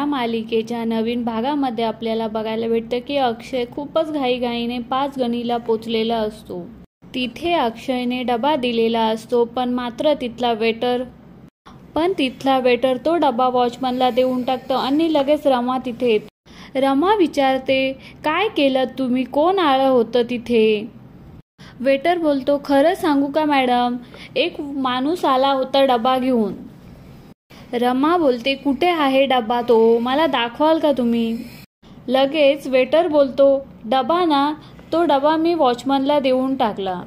या मालिकेच्या नवीन भागामध्ये आपल्याला बघायला भेटतं की अक्षय खूपच घाईघाईने 5 गणीला पोचलेला असतो। तिथे अक्षयने डबा दिलेला असतो, पण मात्र तिथला वेटर तो डबा वॉचमनला देऊन टाकतो आणि लगेच रमा तिथे येते। रमा विचारते, काय केलं तुम्ही? कोण आलं होतं तिथे? वेटर बोलतो, खरं सांगू का मॅडम, एक माणूस आला होता डबा घेऊन। रमा बोलते, कुठे आहे डबा? तो मला दाखवाल का तुम्ही? लगेच वेटर बोलतो, डबा ना, तो डबा मी वॉचमनला देऊन टाकला।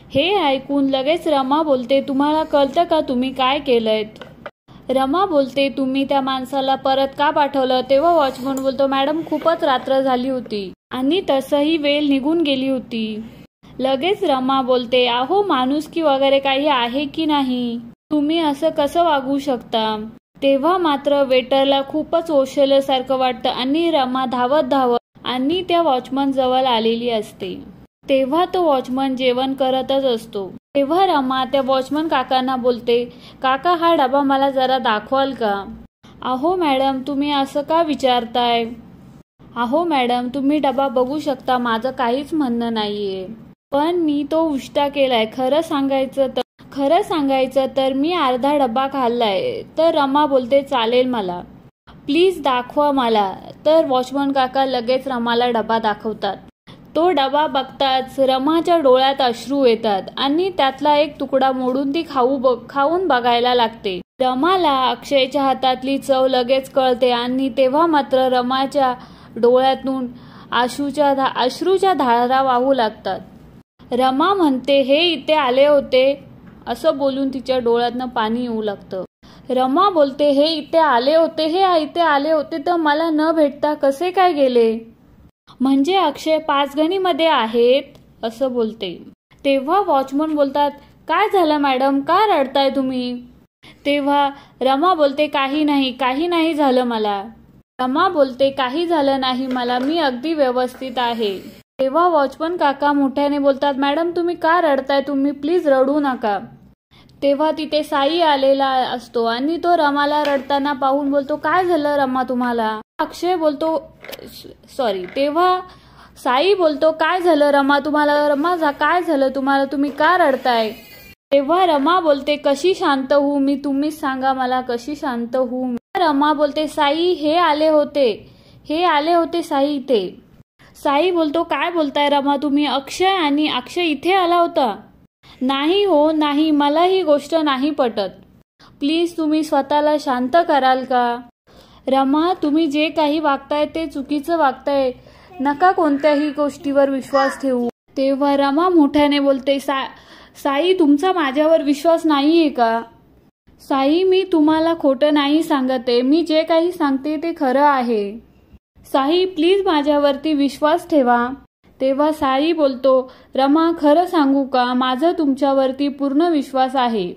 हे ऐकून लगेच रमा बोलते, तुम्हाला कळतं का तुम्ही काय केलंय? रमा बोलते, तुम्ही त्या माणसाला परत का पाठवलं? तेव्हा वॉचमन बोलतो, मॅडम खूपच रात्र झाली होती आणि तसंही वेळ निघून गेली होती। लगेच रमा बोलते, अहो माणुसकी वगैरे काही आहे की नाही? तुम्ही असं कसं वागू शकता? तेव्हा मात्र वेटरला खूपच ओरडल्यासारखं वाटतं आणि रमा धावत आणि त्या वॉचमन जवळ आलेली असते। तेव्हा तो वॉचमन जेवण करतच असतो। तेव्हा रमा त्या वॉचमन काकांना बोलते, काका हा डबा मला जरा दाखवाल का? अहो मॅडम तुम्ही असं का विचारताय? अहो मॅडम तुम्ही डबा बघू शकता, माझं काहीच म्हणणं नाहीये, पण मी तो उष्टा केलाय। खरं सांगायचं तर मी अर्धा डबा खाल्लाय। तर रमा बोलते, चालेल मला, प्लीज दाखवा मला। तर वॉचमन काका लगेच रमाला डबा दाखवतात। तो डबा बघताच रमाच्या डोळ्यात अश्रू येतात आणि त्यातला एक तुकडा मोडून ती खाऊन बघायला लागते। रमाला अक्षयच्या हातातली चव लगेच कळते आणि तेव्हा मात्र रमाच्या डोळ्यातून अश्रूच्या धारा वाहू लागतात। रमा म्हणते, हे इथे आले होते, असं बोलून तिच्या डोळ्यातनं पाणी येऊ लागतं। रमा बोलते, हे इथे आले होते तर मला न भेटता कसे काय गेले? म्हणजे अक्षय 5 गणीमध्ये आहेत, असं बोलते। तेव्हा वॉचमन बोलतात, काय झालं मॅडम, का रडताय तुम्ही? तेव्हा रमा बोलते, काही नाही झालं मला। रमा बोलते, काही झालं नाही मला, मी अगदी व्यवस्थित आहे। तेव्हा वॉचमन काका मोठ्याने बोलतात, मॅडम तुम्ही का रडताय? तुम्ही प्लीज रडू नका। तेव्हा तिथे साई आलेला असतो आणि तो रमाला रडताना पाहून बोलतो, काय झालं रमा तुम्हाला? अक्षय बोलतो, तेव्हा साई बोलतो, काय झालं रमा तुम्हाला? रमा काय झालं तुम्हाला? तुम्ही का रडताय? तेव्हा रमा बोलते, कशी शांत होऊ मी? तुम्हीच सांगा मला, कशी शांत होऊ? रमा बोलते, साई हे आले होते साई इथे। साई बोलतो, काय बोलताय रमा तुम्ही? अक्षय इथे आला होता? नाही हो नाही, मला ही गोष्ट नाही पटत, प्लीज तुम्ही स्वतःला शांत कराल का? रमा तुम्ही जे काही वागताय ते चुकीचं वागताय, नका कोणत्याही गोष्टीवर विश्वास ठेवू। तेव्हा रमा मोठ्याने बोलते, साई तुमचा माझ्यावर विश्वास नाहीये का? साई मी तुम्हाला खोटं नाही सांगते, मी जे काही सांगते ते खरं आहे। साई प्लीज माझ्यावरती विश्वास ठेवा। तेव्हा साई बोलतो, रमा खरं सांगू का, माझा तुमच्यावरती पूर्ण विश्वास आहे।